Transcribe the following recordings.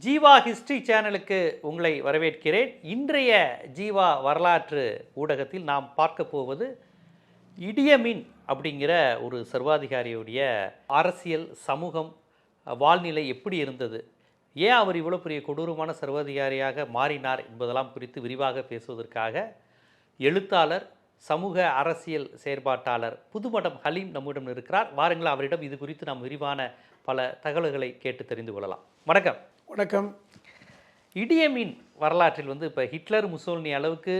Jeeva history சேனலுக்கு உங்களை வரவேற்கிறேன். இன்றைய ஜீவா வரலாற்று ஊடகத்தில் நாம் பார்க்க போவது இடியமின் அப்படிங்கிற ஒரு சர்வாதிகாரியுடைய அரசியல் சமூகம் வாழ்நிலை எப்படி இருந்தது, ஏன் அவர் இவ்வளோ பெரிய கொடூரமான சர்வாதிகாரியாக மாறினார் என்பதெல்லாம் குறித்து விரிவாக பேசுவதற்காக எழுத்தாளர், சமூக அரசியல் செயற்பாட்டாளர் புதுமடம் ஹலீம் நம்மிடம் இருக்கிறார். வாருங்கள், அவரிடம் இது குறித்து நாம் விரிவான பல தகவல்களை கேட்டு தெரிந்து கொள்ளலாம். வணக்கம். வணக்கம். இடியமின் வரலாற்றில் இப்போ ஹிட்லர், முசோலினி அளவுக்கு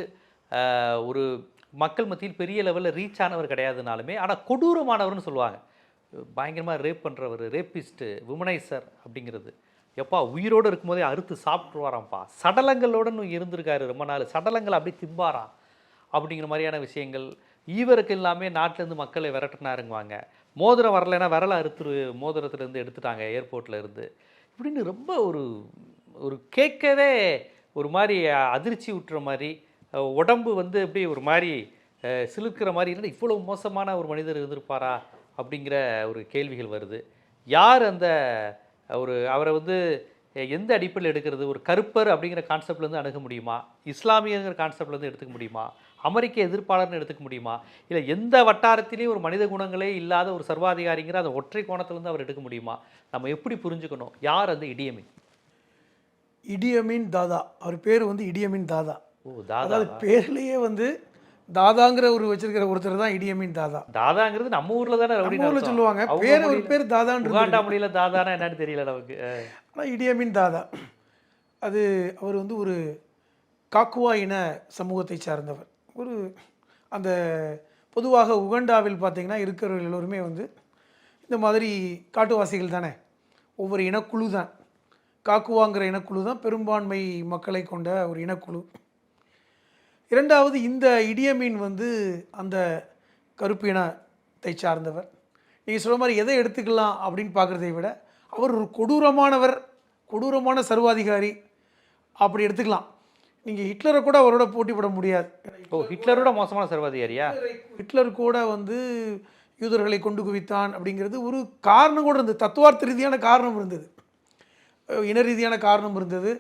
ஒரு மக்கள் மத்தியில் பெரிய லெவலில் ரீச் ஆனவர் கிடையாதுனாலுமே, ஆனால் கொடூரமானவர்னு சொல்லுவாங்க. பயங்கரமாக ரேப் பண்ணுறவர், ரேப்பிஸ்ட்டு, விமனைசர் அப்படிங்கிறது. எப்பா உயிரோடு இருக்கும்போதே அறுத்து சாப்பிட்ருவாராம்ப்பா, சடலங்களோடு இருந்திருக்காரு ரொம்ப நாள், சடலங்கள் அப்படி திம்பாராம் அப்படிங்கிற மாதிரியான விஷயங்கள். ஈவருக்கு எல்லாமே நாட்டிலேருந்து மக்களை விரட்டினாருங்குவாங்க. மோதிரம் வரலைன்னா விரலை அறுத்து மோதிரத்துலேருந்து எடுத்துட்டாங்க ஏர்போர்ட்டில் இருந்து. இப்படின்னு ரொம்ப ஒரு கேட்கவே ஒரு மாதிரி அதிர்ச்சி விட்டுற மாதிரி, உடம்பு எப்படி ஒரு மாதிரி சிலுக்கிற மாதிரி இருந்தால் இவ்வளோ மோசமான ஒரு மனிதர் இருந்திருப்பாரா அப்படிங்கிற ஒரு கேள்விகள் வருது. யார் அந்த அவரை எந்த அடிப்படையில் எடுக்கிறது? ஒரு கருப்பர் அப்படிங்கிற கான்செப்ட்லேருந்து அணுக முடியுமா? இஸ்லாமியங்கிற கான்செப்ட்லேருந்து எடுத்துக்க முடியுமா? அமெரிக்க எதிர்ப்பாளர்னு எடுத்துக்க முடியுமா? இல்லை எந்த வட்டாரத்திலையும் ஒரு மனித குணங்களே இல்லாத ஒரு சர்வாதிகாரிங்கிற அந்த ஒற்றை கோணத்திலேருந்து அவர் எடுக்க முடியுமா? நம்ம எப்படி புரிஞ்சுக்கணும் யார் அந்த இடியமின்? இடியமின் தாதா, அவர் பேர் இடியமின் தாதா. ஓ, தாதா. அதாவது பேர்லேயே தாதாங்கிற ஒரு வச்சிருக்கிற ஒருத்தர் தான் இடியமின் தாதா. தாதாங்கிறது நம்ம ஊரில் தானே ஊரில் சொல்லுவாங்க. பேர் ஒரு பேர் தாதான்னு, உகாண்டா மொழியில் தாதானா என்னன்னு தெரியல நமக்கு. ஆனால் இடியமின் தாதா அது அவர் ஒரு காக்குவா இன சமூகத்தை சார்ந்தவர். அந்த பொதுவாக உகண்டாவில் பார்த்திங்கன்னா இருக்கிறவர்கள் எல்லோருமே இந்த மாதிரி காட்டுவாசிகள் தானே. ஒவ்வொரு இனக்குழு தான். காக்குவாங்கிற இனக்குழு தான் பெரும்பான்மை மக்களை கொண்ட ஒரு இனக்குழு. இரண்டாவது, இந்த இடியமீன் அந்த கருப்பு இனத்தை சார்ந்தவர். நீங்கள் சொல்ல மாதிரி எதை எடுத்துக்கலாம் அப்படின்னு பார்க்குறதை விட அவர் ஒரு கொடூரமான சர்வாதிகாரி அப்படி எடுத்துக்கலாம். நீங்கள் ஹிட்லரை கூட அவரோட போட்டி போட முடியாது. ஹிட்லரோட மோசமான சர்வாதிகாரியா? ஹிட்லர் கூட யூதர்களை கொண்டு குவித்தான் அப்படிங்கிறது ஒரு காரணம் கூட இருந்தது. தத்துவார்த்த ரீதியான காரணம் இருந்தது, இன ரீதியான காரணம் இருந்தது.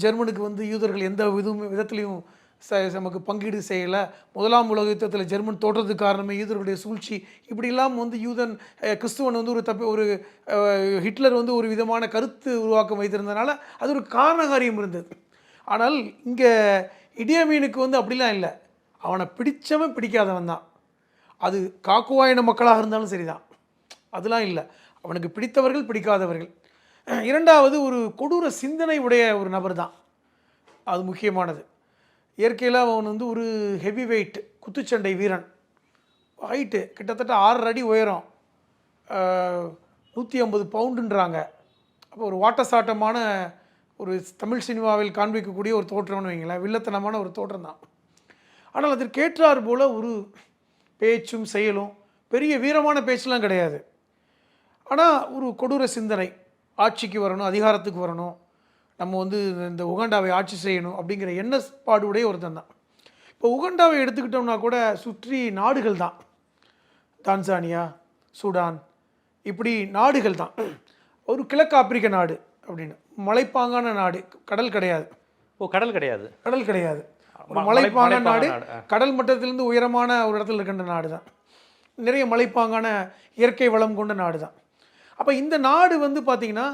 ஜெர்மனுக்கு யூதர்கள் எந்த விதத்துலையும் நமக்கு பங்கீடு செய்யலை. முதலாம் உலக யுத்தத்தில் ஜெர்மன் தோற்றத்துக்கு காரணமே யூதர்களுடைய சூழ்ச்சி. இப்படிலாம் கிறிஸ்துவன் ஒரு ஹிட்லர் ஒரு விதமான கருத்து உருவாக்கம் வைத்திருந்தனால அது ஒரு காரணகாரியம் இருந்தது. ஆனால் இங்கே இடியமீனுக்கு அப்படிலாம் இல்லை. அவனை பிடிச்சவன் பிடிக்காதவன் தான். அது காக்குவாயின மக்களாக இருந்தாலும் சரிதான், அதெல்லாம் இல்லை. அவனுக்கு பிடித்தவர்கள் பிடிக்காதவர்கள். இரண்டாவது, ஒரு கொடூர சிந்தனை உடைய ஒரு நபர் தான். அது முக்கியமானது. இயற்கையில் அவன் ஒரு ஹெவி வெயிட் குத்துச்சண்டை வீரன். ஹைட்டு கிட்டத்தட்ட 6 அடி உயரம், 150 பவுண்டுன்றாங்க. அப்போ ஒரு வாட்டசாட்டமான ஒரு தமிழ் சினிமாவில் காண்பிக்கக்கூடிய ஒரு தோற்றம்னு வைங்களேன். வில்லத்தனமான ஒரு தோற்றம் தான். ஆனால் அதற்கேற்றார் போல் ஒரு பேச்சும் செயலும், பெரிய வீரமான பேச்செலாம் கிடையாது. ஆனால் ஒரு கொடூர சிந்தனை, ஆட்சிக்கு வரணும், அதிகாரத்துக்கு வரணும், நம்ம இந்த உகாண்டாவை ஆட்சி செய்யணும் அப்படிங்கிற எண்ணப்பாடுடைய ஒருத்தன் தான். இப்போ உகாண்டாவை எடுத்துக்கிட்டோம்னா கூட சுற்றி நாடுகள் தான். தான்சானியா, சூடான், இப்படி நாடுகள் தான். ஒரு கிழக்கு ஆப்பிரிக்க நாடு அப்படின்னு, மலைப்பாங்கான நாடு, கடல் கிடையாது. கடல் கிடையாது, கடல் கிடையாது. ஒரு மலைப்பாங்கான நாடு, கடல் மட்டத்திலிருந்து உயரமான ஒரு இடத்துல இருக்கின்ற நாடு தான். நிறைய மலைப்பாங்கான இயற்கை வளம் கொண்ட நாடு தான். அப்போ இந்த நாடு பார்த்திங்கன்னா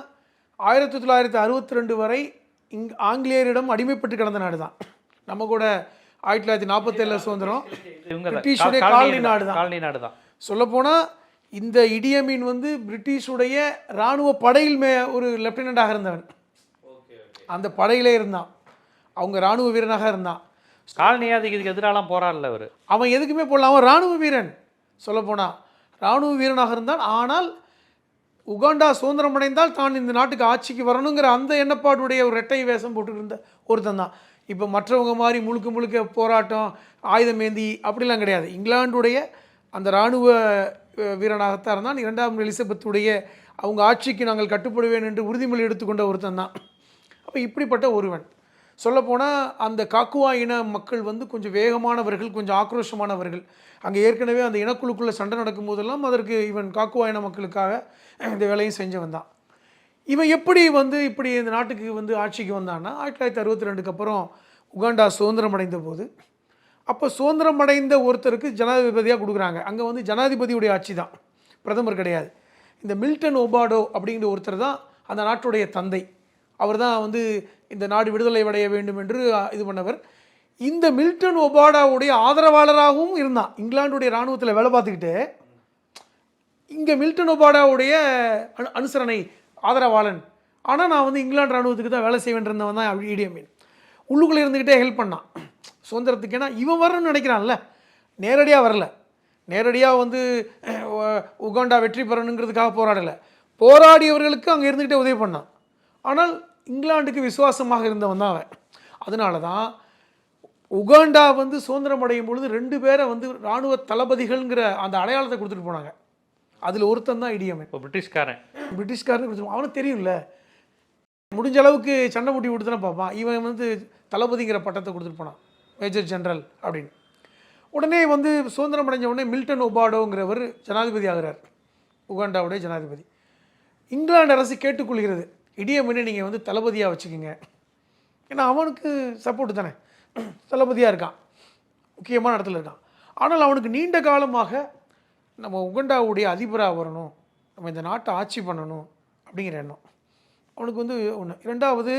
1962 வரை ஆங்கிலேயரிடம் அடிமைப்பட்டு கிடந்த நாடு தான். நம்ம கூட 1947 சுதந்திரம், பிரிட்டிஷுடைய காலனி நாடு தான். சொல்லப்போனால் இந்த இடியமீன் பிரிட்டிஷுடைய இராணுவ படையில் ஒரு லெப்டினண்டாக இருந்தவன். அந்த படையிலே இருந்தான், அவங்க இராணுவ வீரனாக இருந்தான். காலனியாதிக்கு எதிராலாம் போராடல அவர். அவன் எதுக்குமே போடல, அவன் இராணுவ வீரன். சொல்லப்போனால் இராணுவ வீரனாக இருந்தான். ஆனால் உகாண்டா சுதந்திரம் அடைந்தால் தான் இந்த நாட்டுக்கு ஆட்சிக்கு வரணுங்கிற அந்த எண்ணப்பாடுடைய ஒரு ரெட்டை வேஷம் போட்டுக்கிட்டு இருந்த ஒருத்தன் தான். இப்போ மற்றவங்க மாதிரி முழுக்க போராட்டம், ஆயுதமேந்தி அப்படிலாம் கிடையாது. இங்கிலாந்துடைய அந்த இராணுவ வீரனாகத்தான் இருந்தான். 2ஆம் எலிசபெத்துடைய அவங்க ஆட்சிக்கு நாங்கள் கட்டுப்படுவேன் என்று உறுதிமொழி எடுத்துக்கொண்ட ஒருத்தன் தான். அப்போ இப்படிப்பட்ட ஒருவன். சொல்லப்போனால் அந்த காக்குவா இன மக்கள் கொஞ்சம் வேகமானவர்கள், கொஞ்சம் ஆக்ரோஷமானவர்கள். அங்கே ஏற்கனவே அந்த இனக்குழுக்குள்ளே சண்டை நடக்கும் போதெல்லாம் அதற்கு இவன் காக்குவா இன மக்களுக்காக இந்த வேலையும் செஞ்சவன் தான். இவன் எப்படி வந்து இப்படி இந்த நாட்டுக்கு வந்து ஆட்சிக்கு வந்தான்னா 1962க்கு அப்புறம் உகாண்டா சுதந்திரம் அடைந்த போது, அப்போ சுதந்திரம் அடைந்த ஒருத்தருக்கு ஜனாதிபதியாக கொடுக்குறாங்க. அங்கே வந்து ஜனாதிபதியுடைய ஆட்சி தான், பிரதமர் கிடையாது. இந்த மில்டன் ஒபாடோ அப்படிங்கிற ஒருத்தர் தான் அந்த நாட்டுடைய தந்தை. அவர் தான் வந்து இந்த நாடு விடுதலை அடைய வேண்டும் என்று இது பண்ணவர். இந்த மில்டன் ஒபாடாவுடைய ஆதரவாளராகவும் இருந்தான். இங்கிலாந்துடைய இராணுவத்தில் வேலை பார்த்துக்கிட்டு இங்கே மில்டன் ஒபாடாவுடைய அனுசரணை ஆதரவாளன். ஆனால் நான் வந்து இங்கிலாந்து இராணுவத்துக்கு தான் வேலை செய்ய வேண்டியிருந்தவன் தான் இடி அமீன். உள்ளுக்குள்ளே இருந்துக்கிட்டே ஹெல்ப் பண்ணான் சுதந்திரத்துக்கு. ஏன்னா இவன் வரணும்னு நினைக்கிறான்ல, நேரடியாக வரல. நேரடியாக வந்து உகாண்டா வெற்றி பெறணுங்கிறதுக்காக போராடலை. போராடியவர்களுக்கு அங்கே இருந்துக்கிட்டே உதவி பண்ணான். ஆனால் இங்கிலாந்துக்கு விசுவாசமாக இருந்தவன் தான் அவன். அதனால தான் உகாண்டா வந்து சுதந்திரம் அடையும் பொழுது 2 பேரை வந்து இராணுவ தளபதிகள்ங்கிற அந்த அடையாளத்தை கொடுத்துட்டு போனாங்க. அதில் ஒருத்தன் தான் இடி அமீன். இப்போ பிரிட்டிஷ்காரன் கொடுத்துருவான். அவனுக்கு தெரியும்ல, முடிஞ்ச அளவுக்கு சண்டை முட்டி கொடுத்துனா பார்ப்பான். இவன் வந்து தளபதிங்கிற பட்டத்தை கொடுத்துட்டு போனான், மேஜர் ஜெனரல் அப்படின்னு. உடனே வந்து சுதந்திரம் அடைஞ்ச உடனே மில்டன் ஒபாடோங்கிறவர் ஜனாதிபதி ஆகிறார், உகாண்டாவுடைய ஜனாதிபதி. இங்கிலாந்து அரசு கேட்டுக்கொள்கிறது, இடி அமீனை நீங்கள் வந்து தளபதியாக வச்சுக்கோங்க. ஏன்னா அவனுக்கு சப்போர்ட்டு தானே, தளபதியாக இருக்கான், முக்கியமான இடத்துல இருக்கான். ஆனால் அவனுக்கு நீண்ட காலமாக நம்ம உகாண்டாவுடைய அதிபராக வரணும், நம்ம இந்த நாட்டை ஆட்சி பண்ணணும் அப்படிங்கிற எண்ணம் அவனுக்கு வந்து ஒன்று. 2வது,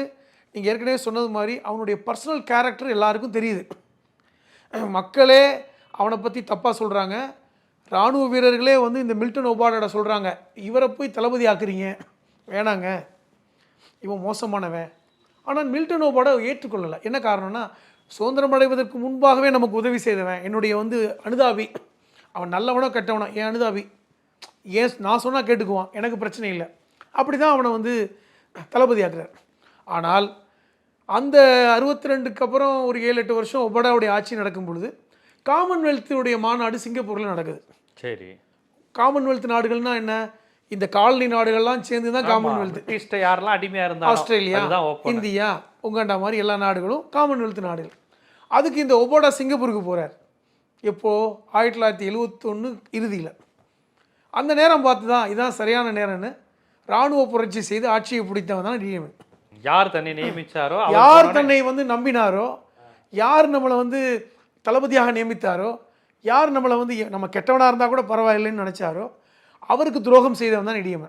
நீங்கள் ஏற்கனவே சொன்னது மாதிரி அவனுடைய பர்சனல் கேரக்டர் எல்லாருக்கும் தெரியுது. மக்களே அவனை பற்றி தப்பாக சொல்கிறாங்க. இராணுவ வீரர்களே வந்து இந்த மில்டன் ஒபாடோட சொல்கிறாங்க, இவரை போய் தளபதி ஆக்குறீங்க, வேணாங்க, இவன் மோசமானவன். ஆனால் மில்டன் ஒபாடோ ஏற்றுக்கொள்ளலை. என்ன காரணம்னா, சுதந்திரம் அடைவதற்கு முன்பாகவே நமக்கு உதவி செய்தவன், என்னுடைய வந்து அனுதாபி, அவன் நல்லவனோ கெட்டவனோ என் அனுதாபி, ஏன் நான் சொன்னால் கேட்டுக்குவான், எனக்கு பிரச்சனை இல்லை, அப்படி தான் அவனை வந்து தளபதி ஆக்குறார். ஆனால் அந்த 62க்கு அப்புறம் ஒரு 7-8 வருஷம் ஒபாடாவுடைய ஆட்சி நடக்கும் பொழுது காமன்வெல்த்துடைய மாநாடு சிங்கப்பூரில் நடக்குது. சரி, காமன்வெல்த் நாடுகள்னால் என்ன, இந்த காலனி நாடுகள்லாம் சேர்ந்து தான் காமன்வெல்த். யாரெல்லாம் அடிமையாக இருந்தால் ஆஸ்திரேலியா, இந்தியா, உகாண்டா மாதிரி எல்லா நாடுகளும் காமன்வெல்த் நாடுகள். அதுக்கு இந்த ஒபாடா சிங்கப்பூருக்கு போகிறார். எப்போது 1971 இறுதியில். அந்த நேரம் பார்த்து தான் இதான் சரியான நேரம்னு இராணுவ புரட்சி செய்து ஆட்சியை பிடித்தவன் தான் டிஎம்ஏ. யார் தன்னை நியமித்தாரோ, யார் தன்னை வந்து நம்பினாரோ, யார் நம்மளை வந்து தளபதியாக நியமித்தாரோ, யார் நம்மளை வந்து நம்ம கெட்டவனாக இருந்தால் கூட பரவாயில்லைன்னு நினச்சாரோ, அவருக்கு துரோகம் செய்தவன் தான் டிஎம்ஏ.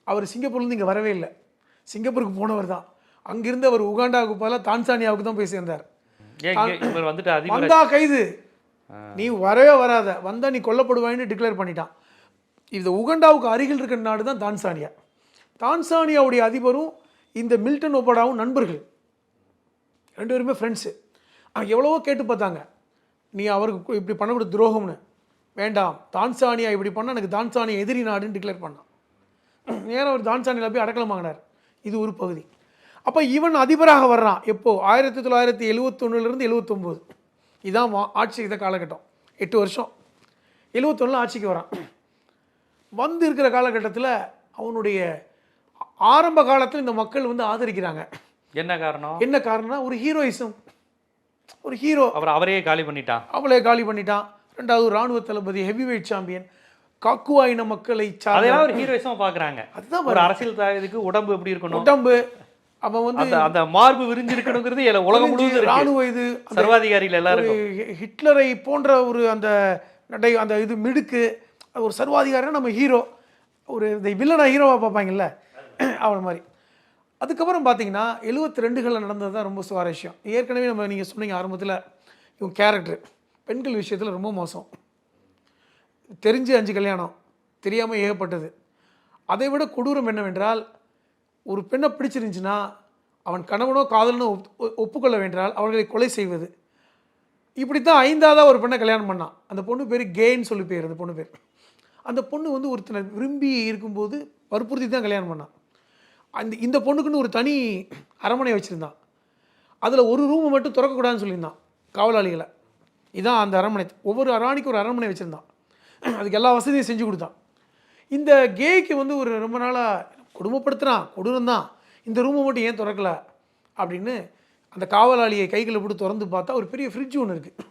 அவர் சிங்கப்பூர்லேருந்து இங்கே வரவே இல்லை, சிங்கப்பூருக்கு போனவர் தான். அங்கிருந்து அவர் உகாண்டாவுக்கு போல தான்சானியாவுக்கு தான் போய் சேர்ந்தார். வந்தா கைது, நீ வரவே வராத, வந்தால் நீ கொல்லப்படுவாயின்னு டிக்ளேர் பண்ணிட்டான். இது உகாண்டாவுக்கு அருகில் இருக்கிற நாடு தான் தான்சானியா. தான்சானியாவுடைய அதிபரும் இந்த மில்டன் ஒபாடாவும் நண்பர்கள், 2 பேருமே ஃப்ரெண்ட்ஸு. அவங்க எவ்வளவோ கேட்டு பார்த்தாங்க, நீ அவருக்கு இப்படி பண்ணக்கூடிய துரோகம்னு. வேண்டாம், தான்சானியா இப்படி பண்ணால் எனக்கு தான்சானியா எதிரி நாடுன்னு டிக்ளேர் பண்ணான். நேரம் அவர் தான்சானியாவில் போய் அடக்கலம் வாங்கினார். இது ஒரு பகுதி. அப்போ இவன் அதிபராக வர்றான். எப்போது 1971 79, இதான் ஆட்சி செய்த காலகட்டம், 8 வருஷம். 71 ஆட்சிக்கு வரான். வந்து இருக்கிற காலகட்டத்தில் அவனுடைய ஆரம்ப காலத்தில் இந்த மக்கள் வந்து ஆதரிக்கிறாங்க. என்ன காரணம்? என்ன காரணம்னா ஒரு ஹீரோயிசம், ஒரு ஹீரோ. அவரே காலி பண்ணிட்டான். 2வது இராணுவ தளபதி, ஹெவி வெயிட் சாம்பியன், காக்குவா இன மக்களை அதெல்லாம் ஒரு ஹீரோயிசமா பார்க்குறாங்க. அதுதான் ஒரு அரசியல் இதுக்கு உடம்பு எப்படி இருக்கணும், உடம்பு அவன் வந்து அந்த மார்பு விரிஞ்சிருக்கணுங்கிறது உலகம் முழுவதும் இராணுவ இது சர்வாதிகாரிகள் எல்லாருக்கும். ஹிட்லரை போன்ற ஒரு அந்த நடை, அந்த இது மிடுக்கு, ஒரு சர்வாதிகாரினா நம்ம ஹீரோ, ஒரு இந்த வில்லனா ஹீரோவாக பார்ப்பாங்கல்ல, அவன் மாதிரி. அதுக்கப்புறம் பார்த்தீங்கன்னா 72களில் நடந்தது தான் ரொம்ப சுவாரஸ்யம். ஏற்கனவே நீங்கள் சொன்னீங்க ஆரம்பத்தில், இவங்க கேரக்டர் பெண்கள் விஷயத்தில் ரொம்ப மோசம். தெரிஞ்சு 5 கல்யாணம், தெரியாமல் ஏகப்பட்டது. அதை விட கொடூரம் என்னவென்றால், ஒரு பெண்ணை பிடிச்சிருந்துச்சுன்னா அவன் கணவனோ காதலனோ ஒப்புக்கொள்ள வேண்டால் அவர்களை கொலை செய்வது. இப்படி தான் 5ஆவதாக ஒரு பெண்ணை கல்யாணம் பண்ணான். அந்த பொண்ணு பேர் கேன்னு சொல்லி பேர். அந்த பொண்ணு பேர், அந்த பொண்ணு வந்து ஒருத்தனை விரும்பி இருக்கும்போது வற்புறுத்தி தான் கல்யாணம் பண்ணான். இந்த பொண்ணுக்குன்னு ஒரு தனி அரண்மனை வச்சுருந்தான். அதில் ஒரு ரூமை மட்டும் திறக்கக்கூடாதுன்னு சொல்லியிருந்தான் காவலாளிகளை. இதான் அந்த அரண்மனை. ஒவ்வொரு ராணிக்கு ஒரு அரண்மனை வச்சுருந்தான். அதுக்கு எல்லா வசதியும் செஞ்சு கொடுத்தான். இந்த கேய்க்கு வந்து ஒரு ரொம்ப நாளாக கொடுமைப்படுத்துகிறான், கொடூரம் தான், இந்த ரூமை மட்டும் ஏன் திறக்கலை அப்படின்னு அந்த காவலாளியை கைகளை போட்டு திறந்து பார்த்தா ஒரு பெரிய ஃப்ரிட்ஜ் ஒன்று இருக்குது.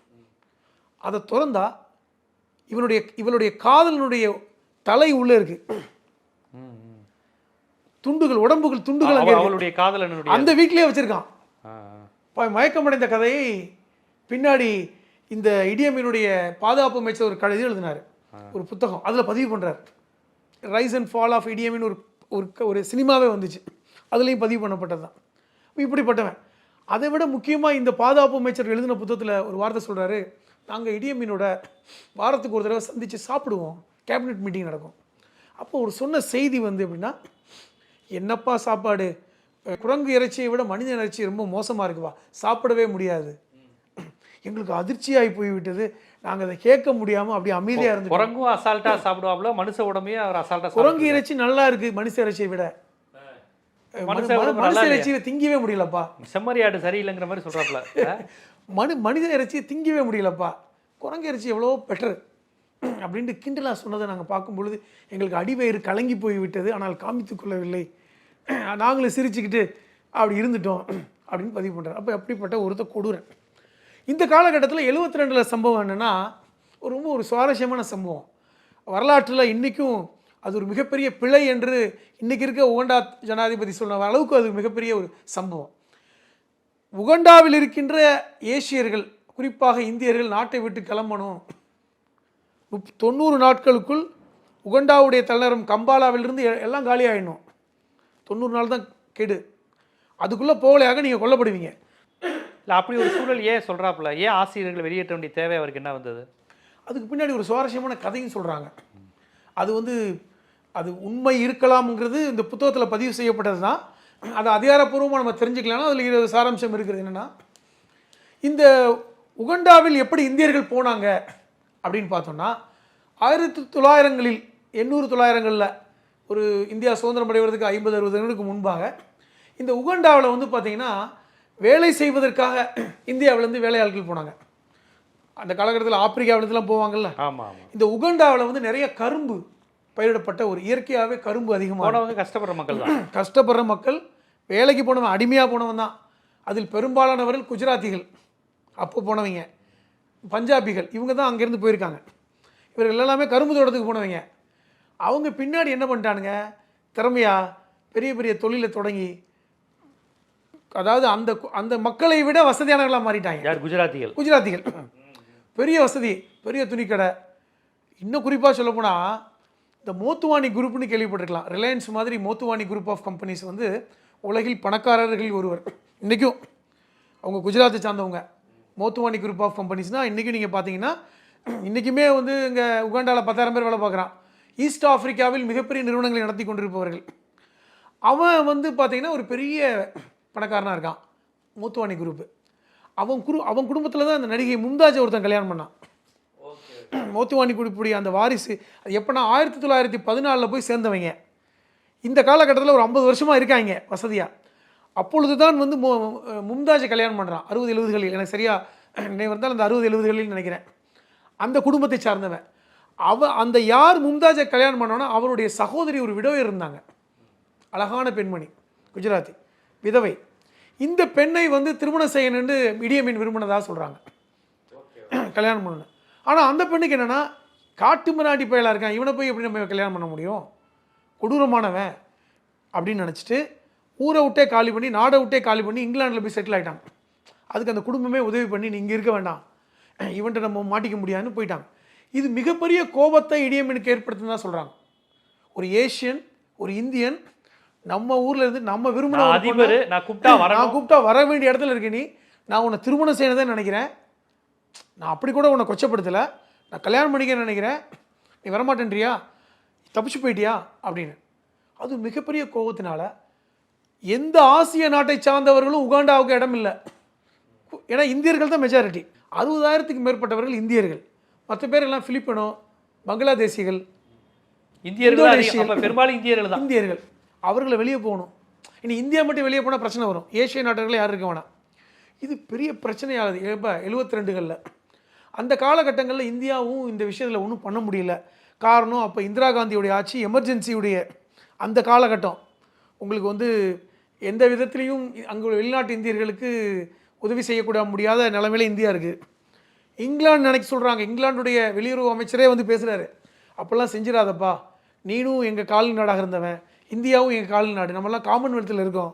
அதை திறந்தா இவளுடைய காதலனுடைய தலை உள்ளே இருக்குது. துண்டுகள், உடம்புகள் துண்டுகள் அங்கே இருக்கு. அவளுடைய காதலனுடைய அந்த வீட்லயே வச்சிருக்கான். ஆ. மயக்கமடைந்த கதையை பின்னாடி இந்த இடியமீனுடைய பாதுகாப்பு அமைச்சர் ஒரு கழுதி எழுதினார், ஒரு புத்தகம், அதில் பதிவு பண்ணுறார். Rise and fall of Idi Amin ஒரு சினிமாவே வந்துச்சு, அதுலேயும் பதிவு பண்ணப்பட்டது தான். இப்படிப்பட்டவன். அதை விட முக்கியமாக இந்த பாதுகாப்பு அமைச்சர் எழுதின புத்தகத்தில் ஒரு வார்த்தை சொல்கிறாரு, நாங்கள் இடியமீனோட வாரத்துக்கு ஒரு தடவை சந்தித்து சாப்பிடுவோம், கேபினெட் மீட்டிங் நடக்கும். அப்போ ஒரு சொன்ன செய்தி வந்து எப்படின்னா, என்னப்பா சாப்பாடு, குரங்கு இறைச்சியை விட மனித இறைச்சி ரொம்ப மோசமாக இருக்குவா, சாப்பிடவே முடியாது. எங்களுக்கு அதிர்ச்சியாகி போய்விட்டது, நாங்கள் அதை கேட்க முடியாமல் அப்படியே அமைதியாக இருந்து. குரங்கும் அசால்ட்டாக சாப்பிடுவாப்புல, மனுஷ உடம்பையே அவர் அசால்ட்டாக. குரங்கு இறைச்சி நல்லா இருக்கு மனுஷ இறைச்சியை விட, மனுஷ இறைச்சியை திங்கவே முடியலப்பா. செம்மறி ஆடு சரியில்லைங்கிற மாதிரி சொல்கிறாப்புல. மனித இறைச்சியை திங்கவே முடியலப்பா, குரங்கு இறைச்சி எவ்வளோ பெட்டர் அப்படின்ட்டு கிண்டலாக சொன்னதை நாங்கள் பார்க்கும் பொழுது எங்களுக்கு அடிவயிறு கலங்கி போய்விட்டது, ஆனால் காமித்துக் கொள்ளவில்லை, நாங்களும் சிரிச்சுக்கிட்டு அப்படி இருந்துட்டோம் அப்படின்னு பதிவு பண்ணுறாரு. அப்போ அப்படிப்பட்ட ஒருத்தர் கொடூரன். இந்த காலகட்டத்தில் 72 சம்பவம் என்னென்னா ரொம்ப ஒரு சுவாரஸ்யமான சம்பவம். வரலாற்றில் இன்றைக்கும் அது ஒரு மிகப்பெரிய பிழை என்று இன்றைக்கி இருக்க உகண்டா ஜனாதிபதி சொன்ன அளவுக்கு அது மிகப்பெரிய ஒரு சம்பவம். உகண்டாவில் இருக்கின்ற ஏசியர்கள், குறிப்பாக இந்தியர்கள் நாட்டை விட்டு கிளம்பணும். 90 நாட்களுக்குள் உகண்டாவுடைய தலைநகரம் கம்பாலாவிலிருந்து எல்லாம் காலியாகிடணும். 90 நாள் தான் கெடு, அதுக்குள்ளே போகலையாக நீங்கள் கொல்லப்படுவீங்க. இல்லை அப்படி ஒரு சூழல் ஏன் சொல்கிறாப்புல, ஏன் ஆசிரியர்கள் வெளியேற்ற வேண்டிய தேவை அவருக்கு என்ன வந்தது? அதுக்கு பின்னாடி ஒரு சுவாரஸ்யமான கதையும் சொல்கிறாங்க. அது வந்து அது உண்மை இருக்கலாம்ங்கிறது இந்த புத்தகத்தில் பதிவு செய்யப்பட்டது தான். அதை அதிகாரப்பூர்வமாக நம்ம தெரிஞ்சுக்கலாம்னா அதில் சாராம்சம் இருக்கிறது என்னென்னா, இந்த உகண்டாவில் எப்படி இந்தியர்கள் போனாங்க அப்படின்னு பார்த்தோம்னா, 1900களில் 800-900களில் ஒரு இந்தியா சுதந்திரம் அடைவதற்கு 50-60 ஆண்டுகளுக்கு முன்பாக இந்த உகண்டாவில் வந்து பார்த்திங்கன்னா வேலை செய்வதற்காக இந்தியாவிலேருந்து வேலையாட்கள் போனாங்க. அந்த காலகட்டத்தில் ஆப்பிரிக்காவிலேருந்துலாம் போவாங்கல்ல. ஆமாம். இந்த உகண்டாவில் வந்து நிறைய கரும்பு பயிரிடப்பட்ட ஒரு இயற்கையாகவே கரும்பு அதிகமாக. போனவங்க கஷ்டப்படுற மக்கள் தான். கஷ்டப்படுற மக்கள், வேலைக்கு போனவன், அடிமையாக போனவன் தான். அதில் பெரும்பாலானவர்கள் குஜராத்திகள், அப்போ போனவங்க, பஞ்சாபிகள், இவங்க தான் அங்கேருந்து போயிருக்காங்க. இவர்கள் எல்லாமே கரும்பு தோட்டத்துக்கு போனவங்க. அவங்க பின்னாடி என்ன பண்ணிட்டானுங்க, திறமையாக பெரிய பெரிய தொழிலை தொடங்கி, அதாவது அந்த அந்த மக்களை விட வசதியானவர்களாக மாறிட்டாங்க. யார்? குஜராத்திகள். பெரிய வசதி, பெரிய துணிக்கடை. இன்னும் குறிப்பாக சொல்லப்போனால் இந்த மோத்துவானி குரூப்னு கேள்விப்பட்டிருக்கலாம். ரிலையன்ஸ் மாதிரி மோத்துவானி குரூப் ஆஃப் கம்பெனிஸ் வந்து உலகில் பணக்காரர்களில் ஒருவர். இன்றைக்கும் அவங்க குஜராத்தை சார்ந்தவங்க. மோத்துவானி குரூப் ஆஃப் கம்பெனிஸ்னால் இன்றைக்கும் நீங்கள் பார்த்தீங்கன்னா, இன்றைக்குமே வந்து இங்கே உகாண்டாவில் 10,000 பேர் வேலை பார்க்குறான். ஈஸ்ட் ஆஃப்ரிக்காவில் மிகப்பெரிய நிறுவனங்களை நடத்தி கொண்டிருப்பவர்கள். அவன் வந்து பார்த்திங்கன்னா ஒரு பெரிய பணக்காரனாக இருக்கான், மோத்துவானி குரூப்பு. அவன் குடும்பத்தில் தான் அந்த நடிகை மும்தாஜை ஒருத்தன் கல்யாணம் பண்ணான். மோத்துவானி குரூப்புடைய அந்த வாரிசு. அது எப்போனா 1914 போய் சேர்ந்தவங்க. இந்த காலகட்டத்தில் ஒரு 50 வருஷமாக இருக்காங்க வசதியாக. அப்பொழுது தான் வந்து மும்தாஜை கல்யாணம் பண்ணுறான். 60-70களில், எனக்கு சரியாக நினைவு இருந்தால் அந்த 60-70களில் நினைக்கிறேன். அந்த குடும்பத்தை சார்ந்தவன். அந்த யார் மும்தாஜை கல்யாணம் பண்ணோன்னா அவருடைய சகோதரி ஒரு விடவை இருந்தாங்க, அழகான பெண்மணி, குஜராத்தி விதவை. இந்த பெண்ணை வந்து திருமணம் செய்யணுன்னு இடியமீன் விரும்பினதாக சொல்கிறாங்க, கல்யாணம் பண்ணணும். ஆனால் அந்த பெண்ணுக்கு என்னென்னா, காட்டு மிராண்டி பயலாக இருக்கான், இவனை போய் எப்படி நம்ம கல்யாணம் பண்ண முடியும், கொடூரமானவன் அப்படின்னு நினச்சிட்டு ஊரை விட்டே காலி பண்ணி, நாடை விட்டே காலி பண்ணி இங்கிலாண்டில் போய் செட்டில் ஆகிட்டாங்க. அதுக்கு அந்த குடும்பமே உதவி பண்ணி, நீ இங்கே இருக்க வேண்டாம், இவன்ட்ட நம்ம மாட்டிக்க முடியாதுன்னு போயிட்டாங்க. இது மிகப்பெரிய கோபத்தை இடியமீனுக்கு ஏற்படுத்துன்னு தான் சொல்கிறாங்க. ஒரு ஏஷியன், ஒரு இந்தியன் நம்ம ஊரில் இருந்து நம்ம விரும்பின அதிபர், நான் கூப்பிட்டா வர வேண்டிய இடத்துல இருக்க நீ, நான் உன்னை திருமணம் செய்யணுதான் நினைக்கிறேன், நான் அப்படி கூட உன்னை கொச்சப்படுத்தலை, நான் கல்யாணம் பண்ணிக்க நினைக்கிறேன், நீ வரமாட்டேன்றியா, தப்பிச்சு போயிட்டியா அப்படின்னு. அது மிகப்பெரிய கோபத்தினால எந்த ஆசிய நாட்டை சார்ந்தவர்களும் உகாண்டாவுக்கு இடம் இல்லை. ஏன்னா இந்தியர்கள் தான் மெஜாரிட்டி. 60,000க்கு மேற்பட்டவர்கள் இந்தியர்கள், மற்ற பேர் எல்லாம் பிலிப்பினோ, பங்களாதேசிகள், பெரும்பாலும் இந்தியர்கள். அவர்களை வெளியே போகணும். இனி இந்தியா மட்டும் வெளியே போனால் பிரச்சனை வரும், ஏஷிய நாடுகளில் யாரும் இருக்க வேணாம். இது பெரிய பிரச்சனையாகுது. இப்போ 72களில் அந்த காலகட்டங்களில் இந்தியாவும் இந்த விஷயத்தில் ஒன்றும் பண்ண முடியல. காரணம், அப்போ இந்திரா காந்தியுடைய ஆட்சி, எமர்ஜென்சியுடைய அந்த காலகட்டம். உங்களுக்கு வந்து எந்த விதத்துலேயும் அங்கே வெளிநாட்டு இந்தியர்களுக்கு உதவி செய்யக்கூட முடியாத நிலைமையில இந்தியா இருக்குது. இங்கிலாந்து நினைக்க சொல்கிறாங்க, இங்கிலாந்துடைய வெளியுறவு அமைச்சரே வந்து பேசுகிறாரு, அப்போல்லாம் செஞ்சிடாதப்பா, நீனும் எங்கள் காலி நாடாக இருந்தவன், இந்தியாவும் எங்கள் காலனி நாடு, நம்மலாம் காமன்வெல்த்தில் இருக்கோம்,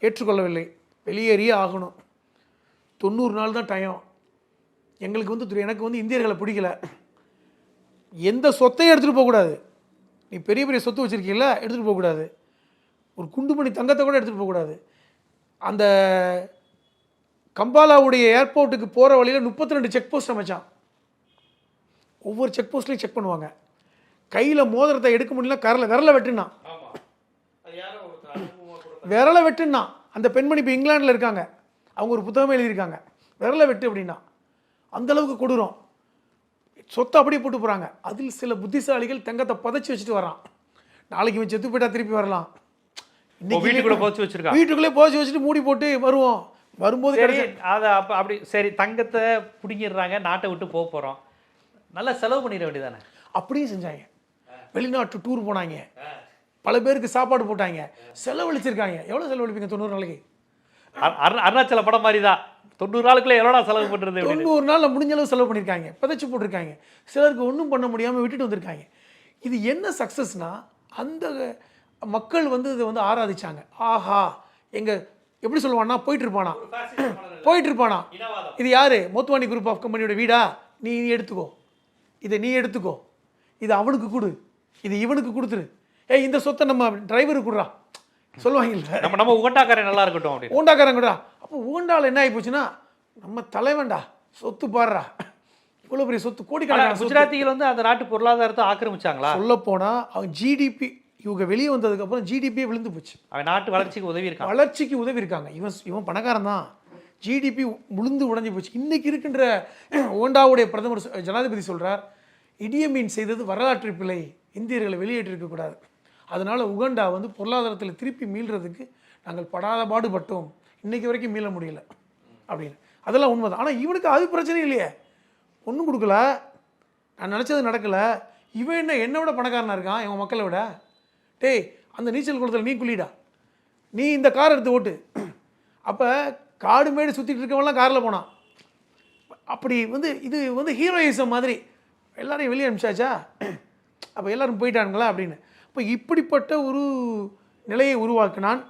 ஏற்றுக்கொள்ளவில்லை, வெளியேறியே ஆகணும். 90 நாள் தான் டைம். எங்களுக்கு வந்து எனக்கு வந்து இந்தியர்களை பிடிக்கல. எந்த சொத்தையும் எடுத்துகிட்டு போகக்கூடாது. நீ பெரிய பெரிய சொத்து வச்சுருக்கீங்கள, எடுத்துகிட்டு போகக்கூடாது. ஒரு குண்டுமணி தங்கத்தை கூட எடுத்துகிட்டு போகக்கூடாது. அந்த கம்பாலாவுடைய ஏர்போர்ட்டுக்கு போகிற வழியில் 32 செக் போஸ்ட் அமைச்சான். ஒவ்வொரு செக் போஸ்ட்லையும் செக் பண்ணுவாங்க. கையில் மோதிரத்தை எடுக்க முடியல, விரலை வெட்டுனான். விரலை வெட்டுனான். அந்த பெண்மணி இப்போ இங்கிலாண்டில் இருக்காங்க, அவங்க ஒரு புத்தகமே எழுதியிருக்காங்க, விரலை வெட்டு அப்படின்னா. அந்தளவுக்கு கொடூரம். சொத்தை அப்படியே போட்டு போகிறாங்க. அதில் சில புத்திசாலிகள் தங்கத்தை பதைச்சி வச்சுட்டு வரான். நாளைக்கு இவன் செத்து போயிட்டா திருப்பி வரலாம், வீட்டுக்குள்ளே போச்சு வச்சிருக்கான். வீட்டுக்குள்ளே போச்சு வச்சுட்டு மூடி போட்டு வருவோம். வரும்போது அதை அப்போ அப்படி சரி தங்கத்தை பிடிங்கிடுறாங்க, நாட்டை விட்டு போக போகிறோம், நல்லா செலவு பண்ணிட வேண்டியதானே. அப்படியே செஞ்சாங்க. வெளிநாட்டு டூர் போனாங்க, பல பேருக்கு சாப்பாடு போட்டாங்க, செலவழிச்சிருக்காங்க. எவ்வளோ செலவழிப்பீங்க 90 நாளைக்கு? அருணாச்சல படம் மாதிரி தான். 90 நாளுக்குள்ள எவ்வளோ செலவு பண்ணுறது? 90 நாளில் முடிஞ்ச அளவு செலவு பண்ணியிருக்காங்க, புதைச்சி போட்டிருக்காங்க. சிலருக்கு ஒன்றும் பண்ண முடியாமல் விட்டுட்டு வந்திருக்காங்க. இது என்ன சக்ஸஸ்னா, அந்த மக்கள் வந்து இதை வந்து ஆராதிச்சாங்க. ஆஹா, எங்கள் எப்படி சொல்லுவான்னா, போயிட்டு இருப்பானா, இது யாரு? மோத்வானி குரூப் ஆஃப் கம்பெனியோட வீடா? நீ எடுத்துக்கோ, இதை நீ எடுத்துக்கோ, இது அவனுக்கு கொடு, இது இவனுக்கு கொடுத்துரு, இந்த சொத்தை நம்ம டிரைவருக்கு கொடுறா சொல்லுவாங்க. நம்ம ஊண்டாக்காரன் நல்லா இருக்கட்டும் அப்படி. ஊண்டாக்காரன் கொடுறா. அப்போ ஊண்டாவில் என்ன ஆகி போச்சுன்னா, நம்ம தலைவன்டா, சொத்து பாடுறா, இவ்வளோ பெரிய சொத்து, கோடிக்கணக்கான. குஜராத்திகள் வந்து அந்த நாட்டு பொருளாதாரத்தை ஆக்கிரமிச்சாங்களா? சொல்லப்போனால் அவங்க ஜிடிபி, இவங்க வெளியே வந்ததுக்கப்புறம் ஜிடிபியே விழுந்து போச்சு. அவன் நாட்டு வளர்ச்சிக்கு உதவி இருக்கான். வளர்ச்சிக்கு உதவி இருக்காங்க. இவன் பணக்காரன் தான், ஜிடிபி விழுந்து உடஞ்சி போச்சு. இன்றைக்கி இருக்கின்ற ஓண்டாவுடைய பிரதமர் ஜனாதிபதி சொல்கிறார், இடியமீன் செய்தது வரலாற்று பிழை, இந்தியர்களை வெளியேற்றிருக்கக்கூடாது, அதனால் உகண்டா வந்து பொருளாதாரத்தில் திருப்பி மீள்றதுக்கு நாங்கள் படாத பாடுபட்டோம், இன்றைக்கி வரைக்கும் மீள முடியல அப்படின்னு. அதெல்லாம் உண்மைதான். ஆனால் இவனுக்கு அது பிரச்சனை இல்லையே, ஒன்றும் கொடுக்கல, நான் நினச்சது நடக்கலை. இவன் என்னை விட பணக்காரனாக இருக்கான், இவன் மக்களை விட. டேய், அந்த நீச்சல் குளத்தில் நீ குளிடா, நீ இந்த கார் எடுத்து ஓட்டு. அப்போ காடு மேடு சுற்றிட்டு இருக்கவங்களாம் காரில் போனான். அப்படி வந்து இது வந்து ஹீரோயிசம் மாதிரி எல்லாரையும் வெளியே அனுப்பிச்சாச்சா, அப்போ எல்லோரும் போயிட்டானுங்களா அப்படின்னு. இப்போ இப்படிப்பட்ட ஒரு நிலையை உருவாக்கினான்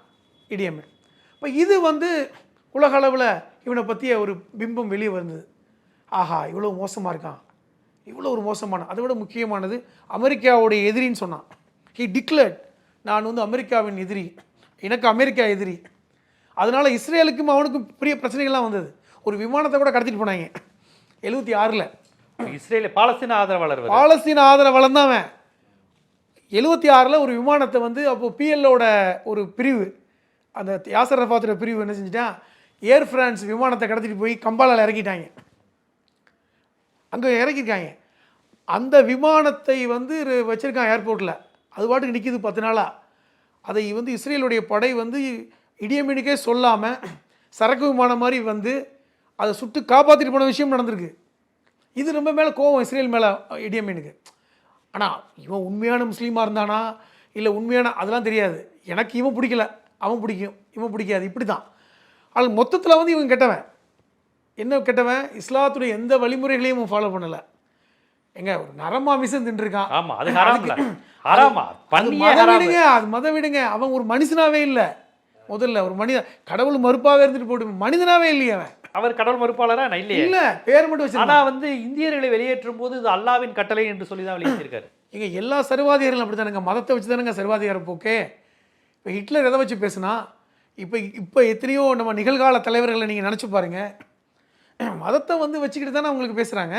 இடியமீன். இப்போ இது வந்து உலக அளவில் இவனை பற்றிய ஒரு பிம்பம் வெளியே வந்தது. ஆஹா, இவ்வளோ மோசமாக இருக்கான், இவ்வளோ ஒரு மோசமான. அதை விட முக்கியமானது, அமெரிக்காவுடைய எதிரின்னு சொன்னான். ஹி டிக்ளேர்ட், நான் வந்து அமெரிக்காவின் எதிரி, எனக்கு அமெரிக்கா எதிரி. அதனால் இஸ்ரேலுக்கும் அவனுக்கும் பெரிய பிரச்சனைகள்லாம் வந்தது. ஒரு விமானத்தை கூட கடத்திட்டு போனாங்க 76. இஸ்ரேல் பாலஸ்தீன ஆதரவாளர், பாலஸ்தீன ஆதரவாளர் தான் அவன். 76 ஒரு விமானத்தை வந்து அப்போது பிஎல்லோட ஒரு பிரிவு, அந்த யாசர் அரஃபாத்தோட பிரிவு என்ன செஞ்சுட்டான், ஏர் ஃப்ரான்ஸ் விமானத்தை கடத்திட்டு போய் கம்பாலாவில் இறக்கிட்டாங்க. அங்கே இறக்கிருக்காங்க. அந்த விமானத்தை வந்து வச்சுருக்கான் ஏர்போர்ட்டில், அது பாட்டுக்கு நிற்கிது 10 நாளாக. அதை வந்து இஸ்ரேலுடைய படை வந்து இடியமீனுக்கே சொல்லாமல் சரக்கு விமானம் மாதிரி வந்து அதை சுட்டு காப்பாற்றிட்டு போன விஷயம் நடந்திருக்கு. இது ரொம்ப மேலே கோவம் இஸ்ரேல் மேலே இடியமீனுக்கு. ஆனால் இவன் உண்மையான முஸ்லீமாக இருந்தானா இல்லை உண்மையான, அதெல்லாம் தெரியாது. எனக்கு இவன் பிடிக்கல, அவன் பிடிக்கும், இவன் பிடிக்காது, இப்படி தான். ஆனால் மொத்தத்தில் வந்து இவன் கெட்டவன். என்ன கெட்டவன்? இஸ்லாத்துடைய எந்த வழிமுறைகளையும் இவன் ஃபாலோ பண்ணலை. எங்க ஒரு நரமாமிசம் தின்றுருக்கான். ஆமாம், அது ஹராமா, அது மத விடுங்க. அவன் ஒரு மனுஷனாவே இல்லை. முதல்ல ஒரு மனிதன், கடவுள் மறுப்பாகவே இருந்துட்டு போட்டு மனிதனாவே இல்லையே அவன். அவர் கடவுள் மறுப்பாளரா? இல்லையே, இல்லை, பேர் மட்டும் வச்சு. ஆனால் வந்து இந்தியர்களை வெளியேற்றும் போது இது அல்லாவின் கட்டளை என்று சொல்லி தான் வெளியேற்றிருக்காரு. இங்கே எல்லா சர்வாதிகாரிகளும் அப்படி தானுங்க, மதத்தை வச்சு தானுங்க சர்வாதிகார போக்கே. இப்போ ஹிட்லர் எதை வச்சு பேசுனா, இப்போ எத்தனையோ நம்ம நிகழ்கால தலைவர்களை நீங்கள் நினச்சி பாருங்க, மதத்தை வந்து வச்சுக்கிட்டு தானே அவங்களுக்கு பேசுகிறாங்க.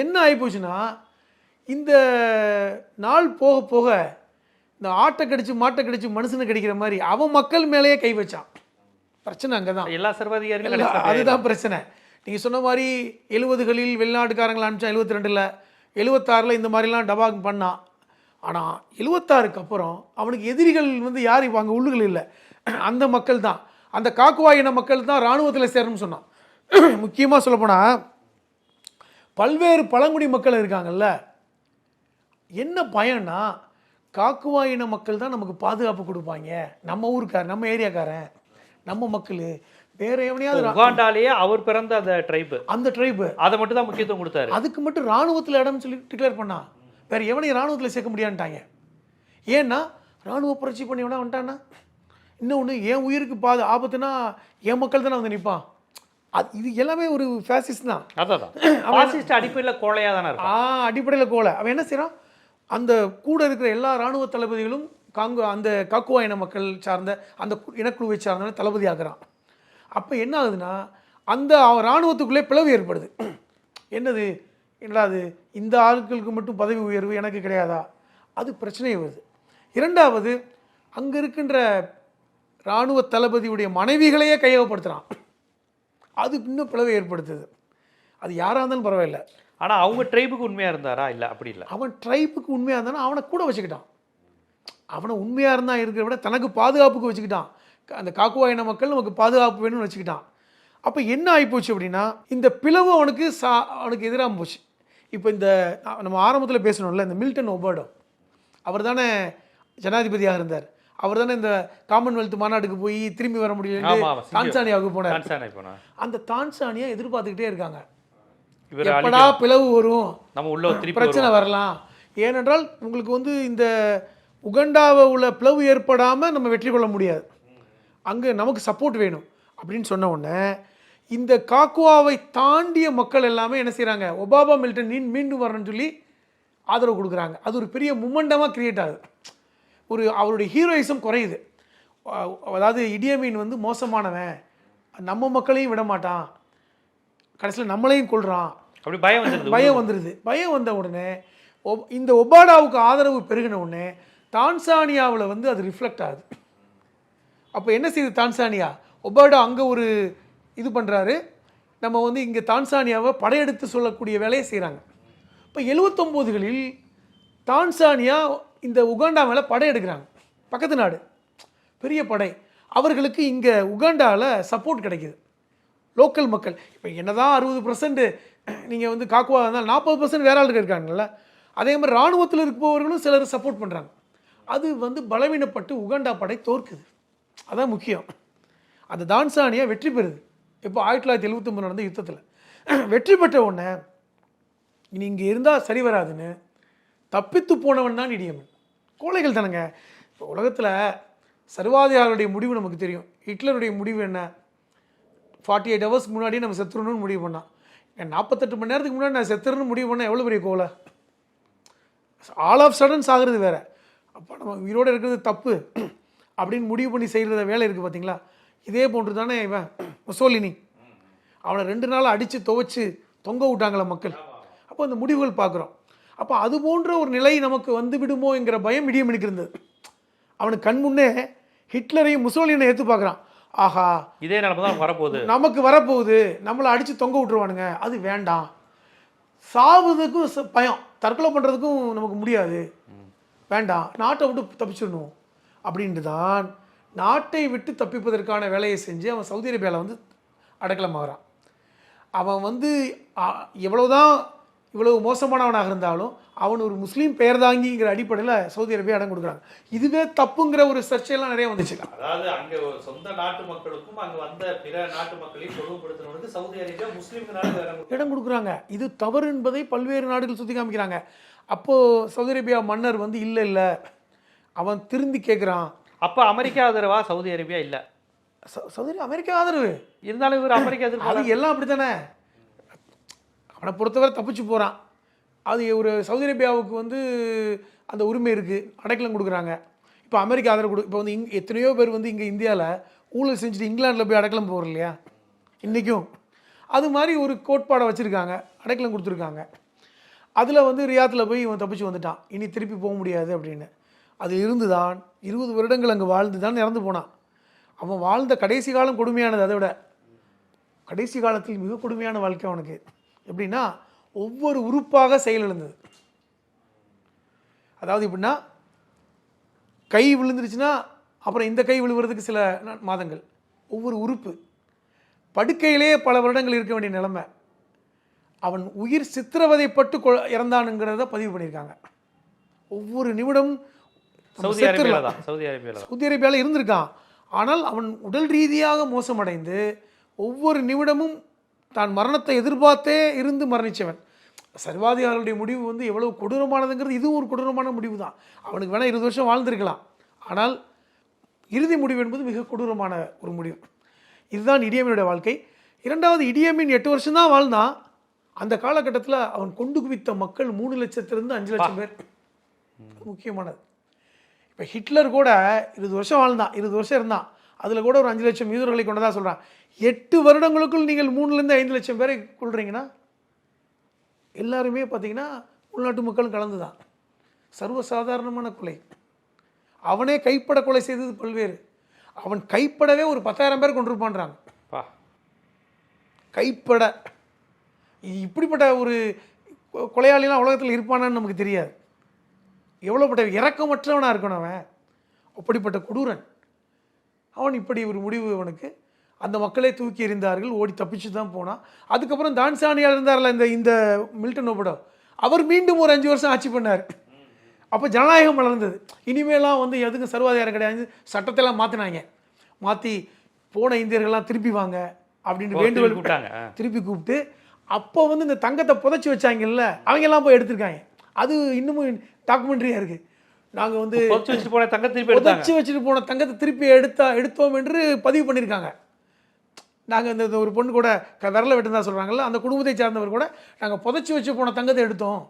என்ன ஆகிப்போச்சுன்னா, இந்த நாள் போக போக இந்த ஆட்டை கடிச்சு மாட்டை கடிச்சு மனுஷனை கடிக்கிற மாதிரி அவன் மக்கள் மேலேயே கை வச்சான். பிரச்சனை அங்கே தான். எல்லா சர்வாதிகாரிகளும் அதுதான் பிரச்சனை. நீங்கள் சொன்ன மாதிரி 70களில் வெளிநாட்டுக்காரங்களை அனுப்பிச்சான், 72ல் 76ல் இந்த மாதிரிலாம் டபாக் பண்ணான். ஆனால் 76க்கு அப்புறம் அவனுக்கு எதிரிகள் வந்து யார் இப்போ அங்கே உள்ளுகள் இல்லை, அந்த மக்கள் தான், அந்த காக்குவா இன மக்கள் தான் இராணுவத்தில் சேரணும்னு சொன்னான். முக்கியமாக சொல்லப்போனால் பல்வேறு பழங்குடி மக்கள் இருக்காங்கல்ல, என்ன பயன்னா காக்குவா இன மக்கள் தான் நமக்கு பாதுகாப்பு கொடுப்பாங்க, நம்ம ஊருக்காரன், நம்ம ஏரியாக்காரன், நம்ம மக்கள். வேற எவனையாவது உகாண்டாலேயே அவர் பிறந்த அந்த ட்ரைபு, அதை மட்டும் தான் முக்கியத்துவம் கொடுத்தாரு. அதுக்கு மட்டும் இராணுவத்தில் இடம்னு சொல்லி டிக்ளேர் பண்ணா, வேற எவனையும் இராணுவத்தில் சேர்க்க முடியான்ட்டாங்க. ஏன்னா இராணுவ புரட்சி பண்ணி வேணா வந்துட்டான்னா இன்னொன்று என் உயிருக்கு ஆபத்துனா என் மக்கள் தானே வந்து நிற்பான். இது எல்லாமே ஒரு ஃபேசிஸ்ட் தான். அதான் ஃபாசிஸ்ட் அடிப்படையில் கோழையாக தானே இருக்கும். அடிப்படையில் கோலை. அவன் என்ன செய்கிறான், அந்த கூட இருக்கிற எல்லா இராணுவ தளபதிகளும் அந்த காக்குவா இன மக்கள் சார்ந்த அந்த இனக்குழுவை சார்ந்த தளபதி ஆகிறான். அப்போ என்ன ஆகுதுன்னா அந்த இராணுவத்துக்குள்ளே பிளவு ஏற்படுது. என்னது அது இந்த ஆட்களுக்கு மட்டும் பதவி உயர்வு எனக்கு கிடையாதா, அது பிரச்சனை வருது. இரண்டாவது, அங்கே இருக்கின்ற இராணுவ தளபதியுடைய மனைவிகளையே கையகப்படுத்துகிறான். அது இன்னும் பிளவை ஏற்படுத்துது. அது யாராக இருந்தாலும் பரவாயில்ல. ஆனால் அவங்க ட்ரைபுக்கு உண்மையாக இருந்தாரா? இல்லை, அப்படி இல்லை. அவன் ட்ரைபுக்கு உண்மையாக இருந்தானா அவனை கூட வச்சுக்கிட்டான். அவனை உண்மையாக இருந்தால் இருக்கிற விட தனக்கு பாதுகாப்புக்கு வச்சுக்கிட்டான். அந்த காக்குவா இன மக்கள் நமக்கு பாதுகாப்பு வேணும்னு வச்சுக்கிட்டான். அப்போ என்ன ஆகிப்போச்சு அப்படின்னா, இந்த பிளவு அவனுக்கு எதிராக போச்சு. இப்போ இந்த நம்ம ஆரம்பத்தில் பேசணும்ல, இந்த மில்டன் ஒபர்டோ அவர் தானே ஜனாதிபதியாக இருந்தார். அவர் தானே இந்த காமன்வெல்த் மாநாட்டுக்கு போய் திரும்பி வர முடியல தான்சானியாவுக்கு போனார். அந்த தான்சானியா எதிர்பார்த்துக்கிட்டே இருக்காங்க, எப்படா பிளவு வரும், நம்ம உள்ள பிரச்சனை வரலாம். ஏனென்றால் உங்களுக்கு வந்து இந்த உகண்டாவை உள்ள பிளவு ஏற்படாமல் நம்ம வெற்றி கொள்ள முடியாது, அங்கே நமக்கு சப்போர்ட் வேணும் அப்படின்னு சொன்ன உடனே இந்த காக்குவாவை தாண்டிய மக்கள் எல்லாமே என்ன செய்கிறாங்க, ஒபாமா மில்டன் மீண்டும் வரணும்னு சொல்லி ஆதரவு கொடுக்குறாங்க. அது ஒரு பெரிய மூமெண்டமாக கிரியேட் ஆகுது. அவருடைய ஹீரோயிசம் குறையுது. அதாவது இடியமீன் வந்து மோசமானவன், நம்ம மக்களையும் விட மாட்டான், கடைசியில் நம்மளையும் கொள்கிறான், அப்படி பயம் வந்துடுது. பயம் வந்த உடனே இந்த ஒபாடாவுக்கு ஆதரவு பெருகின உடனே தான்சானியாவில் வந்து அது ரிஃப்ளெக்ட் ஆகுது. அப்போ என்ன செய்யுது தான்சானியா, ஒபாடா அங்கே ஒரு இது பண்ணுறாரு, நம்ம வந்து இங்கே தான்சானியாவை படையெடுத்து சொல்லக்கூடிய வேலையை செய்கிறாங்க. இப்போ 79களில் தான்சானியா இந்த உகாண்டா மேலே படையெடுக்கிறாங்க, பக்கத்து நாடு, பெரிய படை. அவர்களுக்கு இங்கே உகாண்டாவில் சப்போர்ட் கிடைக்கிது, லோக்கல் மக்கள். இப்போ என்னதான் 60% நீங்கள் வந்து காக்குவா இருந்தால் 40% வேற ஆளுக்கு இருக்காங்கல்ல, அதே மாதிரி இராணுவத்தில் இருப்பவர்களும் சிலர் சப்போர்ட் பண்ணுறாங்க. அது வந்து பலவீனப்பட்டு உகாண்டா படை தோற்குது. அதான் முக்கியம். அந்த தான்சானியா வெற்றி பெறுது. இப்போ 1979 நடந்த யுத்தத்தில் வெற்றி பெற்ற உடனே இனி இங்கே இருந்தால் சரி வராதுன்னு தப்பித்து போனவன் தான் இடியமன். கோழைகள் தானங்க. இப்போ உலகத்தில் சர்வாதிகாரியுடைய முடிவு நமக்கு தெரியும். ஹிட்லருடைய முடிவு என்ன, 48 ஹவர்ஸ் முன்னாடியே நம்ம செத்துறணும்னு முடிவு பண்ணான். 48 மணி நேரத்துக்கு முன்னாடி நான் செத்துறணும்னு முடிவு பண்ணால் எவ்வளோ பெரிய கோலை. ஆல் ஆஃப் சடன் சாகிறது வேறு. அப்போ நம்ம உயிரோடு இருக்கிறது தப்பு அப்படின்னு முடிவு பண்ணி செய்கிறத வேலை இருக்குது பார்த்தீங்களா. இதே போன்று தானே இவன் முசோலினி, அவனை 2 நாள் அடித்து துவைச்சு தொங்க விட்டாங்களே மக்கள். அப்போ அந்த முடிவுகள் பார்க்குறோம். அப்போ அது போன்ற ஒரு நிலை நமக்கு வந்து விடுமோ என்கிற பயம் இடியமனுக்கு இருந்தது. அவனுக்கு கண் முன்னே ஹிட்லரையும் முசோலினை ஏற்று பார்க்குறான். ஆஹா, இதே நிலைமை தான் வரப்போகுது, நமக்கு வரப்போகுது, நம்மளை அடித்து தொங்க விட்டுருவானுங்க, அது வேண்டாம். சாவுறதுக்கும் பயம், தற்கொலை பண்ணுறதுக்கும் நமக்கு முடியாது, வேண்டாம், நாட்டை விட்டு தப்பிச்சிடணும் அப்படின்ட்டு தான் நாட்டை விட்டு தப்பிப்பதற்கான வேலையை செஞ்சு அவன் சவுதி அரேபியாவில் வந்து அடக்கலமாகறான். அவன் வந்து இவ்வளவு மோசமானவனாக இருந்தாலும் அவன் ஒரு முஸ்லீம் பெயர் தாங்கிங்கிற அடிப்படையில் சவுதி அரேபியா இடம் கொடுக்குறாங்க. இதுவே தப்புங்கிற ஒரு சர்ச்சையெல்லாம் நிறைய வந்துச்சு. அதாவது அங்கே சொந்த நாட்டு மக்களுக்கும் அங்கே வந்த பிற நாட்டு மக்களையும் கொடுமைப்படுத்துறவனுக்கு சவுதி அரேபியா முஸ்லீம்களுக்கு இடம் கொடுக்குறாங்க. இது தவறு என்பதை பல்வேறு நாடுகள் சுற்றி காமிக்கிறாங்க. அப்போது சவுதி அரேபியா மன்னர் வந்து இல்லை அவன் திருந்தி கேட்குறான். அப்போ அமெரிக்கா ஆதரவா சவுதி அரேபியா இல்லை, சவுதி அமெரிக்கா ஆதரவு இருந்தாலும் இவர் அமெரிக்கா எதிர்ப்பு. அது எல்லாம் அப்படி தானே. அவனை பொறுத்தவரை தப்பிச்சு போகிறான். அது ஒரு சவுதி அரேபியாவுக்கு வந்து அந்த உரிமை இருக்குது, அடைக்கலம் கொடுக்குறாங்க. இப்போ அமெரிக்கா ஆதரவு இப்போ வந்து எத்தனையோ பேர் வந்து இங்கே இந்தியாவில் ஊழல் செஞ்சுட்டு இங்கிலாண்டில் போய் அடைக்கலம் போகிற இல்லையா இன்றைக்கும். அது மாதிரி ஒரு கோட்பாடை வச்சுருக்காங்க, அடைக்கலம் கொடுத்துருக்காங்க. அதில் வந்து ரியாத்தில் போய் இவன் தப்பிச்சு வந்துட்டான், இனி திருப்பி போக முடியாது அப்படின்னு. அது இருந்து தான் 20 வருடங்கள் அங்கே வாழ்ந்து தான் இறந்து போனான். அவன் வாழ்ந்த கடைசி காலம் கொடுமையானது. அதை விட கடைசி காலத்தில் மிக கொடுமையான வாழ்க்கை அவனுக்கு. எப்படின்னா ஒவ்வொரு உறுப்பாக செயலிழந்தது. அதாவது எப்படின்னா கை விழுந்துருச்சுன்னா அப்புறம் இந்த கை விழுவுறதுக்கு சில மாதங்கள், ஒவ்வொரு உறுப்பு படுக்கையிலேயே பல வருடங்கள் இருக்க வேண்டிய நிலைமை. அவன் உயிர் சித்திரவதைப்பட்டு இறந்தானுங்கிறத பதிவு பண்ணியிருக்காங்க. ஒவ்வொரு நிமிடம் சவுதி அரேபியாவில் இருந்திருக்கான். ஆனால் அவன் உடல் ரீதியாக மோசமடைந்து ஒவ்வொரு நிமிடமும் தான் மரணத்தை எதிர்பார்த்தே இருந்து மரணித்தவன். சர்வாதிகாரிகளுடைய முடிவு வந்து எவ்வளவு கொடூரமானதுங்கிறது இதுவும் ஒரு கொடூரமான முடிவு தான். அவனுக்கு வேணால் 20 வருஷம் வாழ்ந்திருக்கலாம், ஆனால் இறுதி முடிவு என்பது மிக கொடூரமான ஒரு முடிவு. இதுதான் இடியமீனுடைய வாழ்க்கை. இரண்டாவது, இடியமீன் 8 வருஷம் தான் வாழ்ந்தான். அந்த காலகட்டத்தில் அவன் கொண்டு குவித்த மக்கள் 3 லட்சத்திலிருந்து 5 லட்சம் பேர். முக்கியமானது. இப்போ ஹிட்லர் கூட 20 வருஷம் வாழ்ந்தான், 20 வருஷம் இருந்தான். அதில் கூட ஒரு 5 லட்சம் யூதர்களை கொண்டதா சொல்கிறான். 8 வருடங்களுக்குள் நீங்கள் 3லேருந்து 5 லட்சம் பேரை கொள்றீங்கன்னா எல்லாருமே பார்த்தீங்கன்னா உள்நாட்டு மக்களும் கலந்து தான். சர்வசாதாரணமான கொலை. அவனே கைப்பட கொலை செய்தது பல்வேறு. அவன் கைப்படவே ஒரு 10,000 பேர் கொண்டிருப்பான்றாங்க. கைப்பட இப்படிப்பட்ட ஒரு கொலையாளிலாம் உலகத்தில் இருப்பானான்னு நமக்கு தெரியாது. எவ்வளோப்பட்ட இரக்கமற்றவனாக இருக்கணும் அவன். அப்படிப்பட்ட கொடூரன் அவன். இப்படி ஒரு முடிவு அவனுக்கு. அந்த மக்களே தூக்கி எறிந்தார்கள், ஓடி தப்பிச்சு தான் போனான். அதுக்கப்புறம் தான்சானியால் இருந்தார்ல இந்த மில்டன் ஓபடோ, அவர் மீண்டும் ஒரு 5 வருஷம் ஆட்சி பண்ணார். அப்போ ஜனநாயகம் வளர்ந்தது. இனிமேலாம் வந்து எதுக்கும் சர்வாதிகாரம் கிடையாது. சட்டத்தெல்லாம் மாற்றினாங்க. மாற்றி போன இந்தியர்கள்லாம் திருப்பி வாங்க அப்படின்னு வேண்டுகோள் விட்டாங்க. திருப்பி கூப்பிட்டு அப்போ வந்து இந்த தங்கத்தை புதைச்சி வச்சாங்கல்ல, அவங்கெல்லாம் போய் எடுத்திருக்காங்க. அது இன்னமும் டாக்குமெண்ட்ரியாக இருக்குது. நாங்கள் வந்து புதைச்சி வச்சுட்டு போன தங்கத்தை திருப்பி எடுத்தோம் என்று பதிவு பண்ணியிருக்காங்க. நாங்கள் இந்த ஒரு பொண்ணு கூட விரல வெட்டுந்தா சொல்கிறாங்கல்ல, அந்த குடும்பத்தை சார்ந்தவர் கூட நாங்கள் புதைச்சி வச்சு போன தங்கத்தை எடுத்தோம்,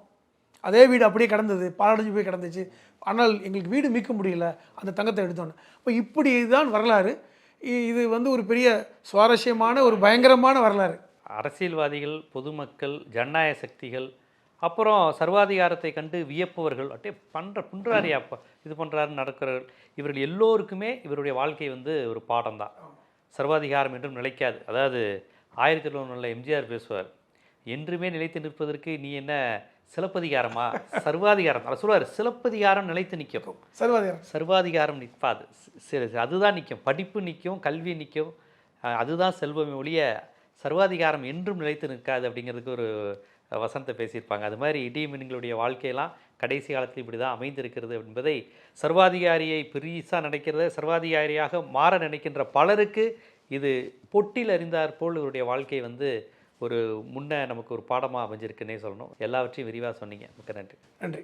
அதே வீடு அப்படியே கிடந்தது, பாலடைஞ்சு போய் கிடந்துச்சு, ஆனால் எங்களுக்கு வீடு மீட்க முடியல, அந்த தங்கத்தை எடுத்தோன்னு. இப்போ இப்படி தான் வரலாறு. இது வந்து ஒரு பெரிய சுவாரஸ்யமான ஒரு பயங்கரமான வரலாறு. அரசியல்வாதிகள், பொதுமக்கள், ஜனநாயக சக்திகள், அப்புறம் சர்வாதிகாரத்தை கண்டு வியப்பவர்கள், அப்படியே பண்ணுறாரியா இது பண்ணுறாரு நடக்கிறார்கள், இவர்கள் எல்லோருக்குமே இவருடைய வாழ்க்கை வந்து ஒரு பாடம் தான். சர்வாதிகாரம் என்றும் நிலைக்காது. அதாவது 1901 எம்ஜிஆர் பேசுவார், என்றுமே நிலைத்து நிற்பதற்கு நீ என்ன சிலப்பதிகாரமா, சர்வாதிகாரம் அதை சொல்லுவார். சிலப்பதிகாரம் நிலைத்து நிற்கும், சர்வாதிகாரம் நிற்பாது. அதுதான் நிற்கும், படிப்பு நிற்கும், கல்வி நிற்கும், அதுதான் செல்வமே ஒழிய சர்வாதிகாரம் என்றும் நிலைத்து நிற்காது அப்படிங்கிறதுக்கு ஒரு வசனத்தை பேசியிருப்பாங்க. அது மாதிரி இடியமீன்களுடைய வாழ்க்கையெல்லாம் கடைசி காலத்தில் இப்படி தான் அமைந்திருக்கிறது என்பதை, சர்வாதிகாரியை பெரிசா நினைக்கிறத சர்வாதிகாரியாக மாற நினைக்கின்ற பலருக்கு இது பொட்டில் அறிந்தார் போல் இவருடைய வாழ்க்கை வந்து ஒரு நமக்கு ஒரு பாடமாக அமைஞ்சிருக்குன்னே சொல்லணும். எல்லாவற்றையும் விரிவாக சொன்னீங்க. மிக்க நன்றி. நன்றி.